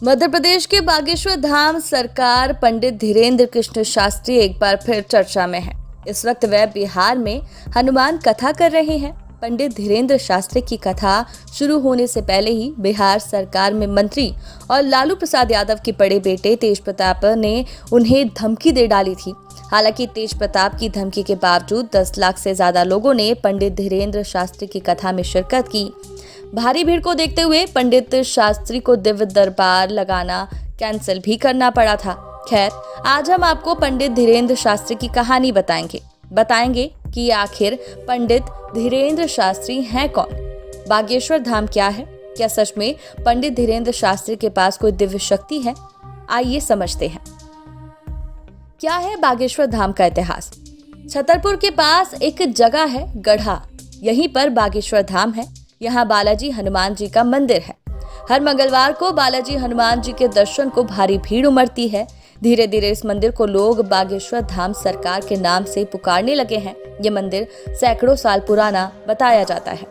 मध्य प्रदेश के बागेश्वर धाम सरकार पंडित धीरेन्द्र कृष्ण शास्त्री एक बार फिर चर्चा में है। इस वक्त वह बिहार में हनुमान कथा कर रहे हैं। पंडित धीरेन्द्र शास्त्री की कथा शुरू होने से पहले ही बिहार सरकार में मंत्री और लालू प्रसाद यादव के बड़े बेटे तेज प्रताप ने उन्हें धमकी दे डाली थी। हालांकि तेज प्रताप की धमकी के बावजूद 10 लाख से ज्यादा लोगों ने पंडित धीरेन्द्र शास्त्री की कथा में शिरकत की। भारी भीड़ को देखते हुए पंडित शास्त्री को दिव्य दरबार लगाना कैंसिल भी करना पड़ा था। खैर, आज हम आपको पंडित धीरेन्द्र शास्त्री की कहानी बताएंगे कि आखिर पंडित धीरेन्द्र शास्त्री हैं कौन, बागेश्वर धाम क्या है, क्या सच में पंडित धीरेन्द्र शास्त्री के पास कोई दिव्य शक्ति है। आइए समझते हैं क्या है बागेश्वर धाम का इतिहास। छतरपुर के पास एक जगह है गढ़ा, यहीं पर बागेश्वर धाम है। यहाँ बालाजी हनुमान जी का मंदिर है। हर मंगलवार को बालाजी हनुमान जी के दर्शन को भारी भीड़ उमड़ती है। धीरे धीरे इस मंदिर को लोग बागेश्वर धाम सरकार के नाम से पुकारने लगे हैं। ये मंदिर सैकड़ों साल पुराना बताया जाता है।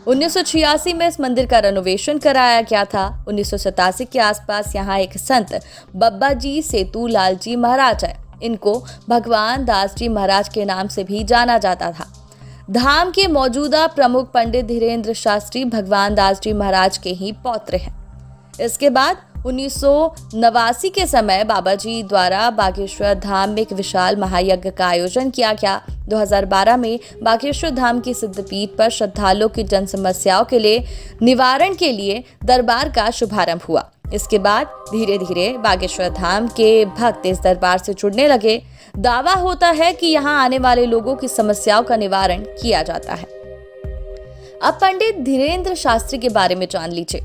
1986 में इस मंदिर का रेनोवेशन कराया गया था। 1987 के आसपास यहाँ एक संत बब्बा जी सेतु लाल जी महाराज है। इनको भगवान दास जी महाराज के नाम से भी जाना जाता था। धाम के मौजूदा प्रमुख पंडित धीरेन्द्र शास्त्री भगवान दास जी महाराज के ही पौत्र हैं। इसके बाद 1989 के समय बाबा जी द्वारा बागेश्वर धाम में एक विशाल महायज्ञ का आयोजन किया गया। 2012 में बागेश्वर धाम की सिद्धपीठ पर श्रद्धालुओं की जन समस्याओं के लिए निवारण के लिए दरबार का शुभारंभ हुआ। इसके बाद धीरे धीरे बागेश्वर धाम के भक्त इस दरबार से जुड़ने लगे। दावा होता है कि यहाँ आने वाले लोगों की समस्याओं का निवारण किया जाता है। अब पंडित धीरेन्द्र शास्त्री के बारे में जान लीजिए।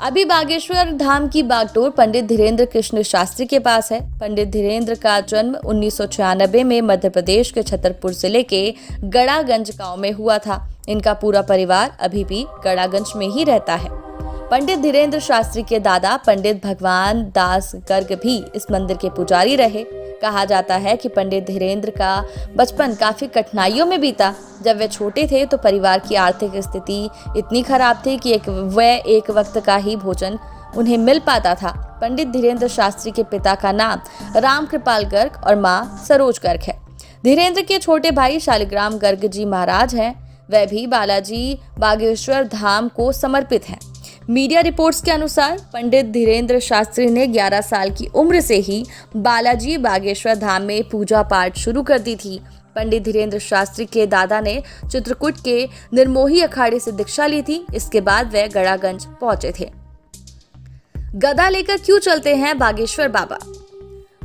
अभी बागेश्वर धाम की बागडोर पंडित धीरेन्द्र कृष्ण शास्त्री के पास है। पंडित धीरेन्द्र का जन्म 1996 में मध्य प्रदेश के छतरपुर जिले के गड़ागंज गांव में हुआ था। इनका पूरा परिवार अभी भी गड़ागंज में ही रहता है। पंडित धीरेन्द्र शास्त्री के दादा पंडित भगवान दास गर्ग भी इस मंदिर के पुजारी रहे। कहा जाता है कि पंडित धीरेन्द्र का बचपन काफी कठिनाइयों में बीता। जब वे छोटे थे तो परिवार की आर्थिक स्थिति इतनी खराब थी कि एक वक्त का ही भोजन उन्हें मिल पाता था। पंडित धीरेन्द्र शास्त्री के पिता का नाम राम कृपाल गर्ग और माँ सरोज गर्ग है। धीरेन्द्र के छोटे भाई शालिग्राम गर्ग जी महाराज हैं। वह भी बालाजी बागेश्वर धाम को समर्पित हैं। मीडिया रिपोर्ट्स के अनुसार पंडित धीरेन्द्र शास्त्री ने 11 साल की उम्र से ही बालाजी बागेश्वर धाम में पूजा पाठ शुरू कर दी थी। पंडित धीरेन्द्र शास्त्री के दादा ने चित्रकूट के निर्मोही अखाड़े से दीक्षा ली थी। इसके बाद वह गड़ागंज पहुंचे थे। गदा लेकर क्यों चलते हैं बागेश्वर बाबा।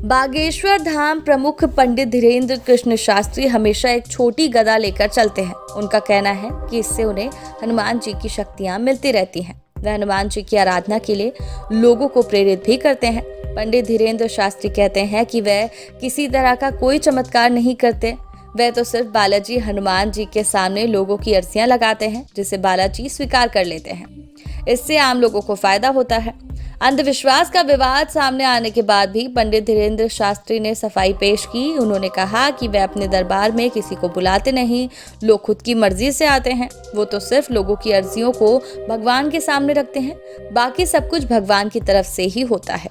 बागेश्वर धाम प्रमुख पंडित धीरेन्द्र कृष्ण शास्त्री हमेशा एक छोटी गदा लेकर चलते हैं। उनका कहना है कि इससे उन्हें हनुमान जी की शक्तियां मिलती रहती हैं। वह हनुमान जी की आराधना के लिए लोगों को प्रेरित भी करते हैं। पंडित धीरेन्द्र शास्त्री कहते हैं कि वह किसी तरह का कोई चमत्कार नहीं करते। वह तो सिर्फ बालाजी हनुमान जी के सामने लोगों की अर्जियां लगाते हैं, जिसे बालाजी स्वीकार कर लेते हैं। इससे आम लोगों को फायदा होता है। अंधविश्वास का विवाद सामने आने के बाद भी पंडित धीरेन्द्र शास्त्री ने सफाई पेश की। उन्होंने कहा कि वे अपने दरबार में किसी को बुलाते नहीं, लोग खुद की मर्जी से आते हैं। वो तो सिर्फ लोगों की अर्जियों को भगवान के सामने रखते हैं, बाकी सब कुछ भगवान की तरफ से ही होता है।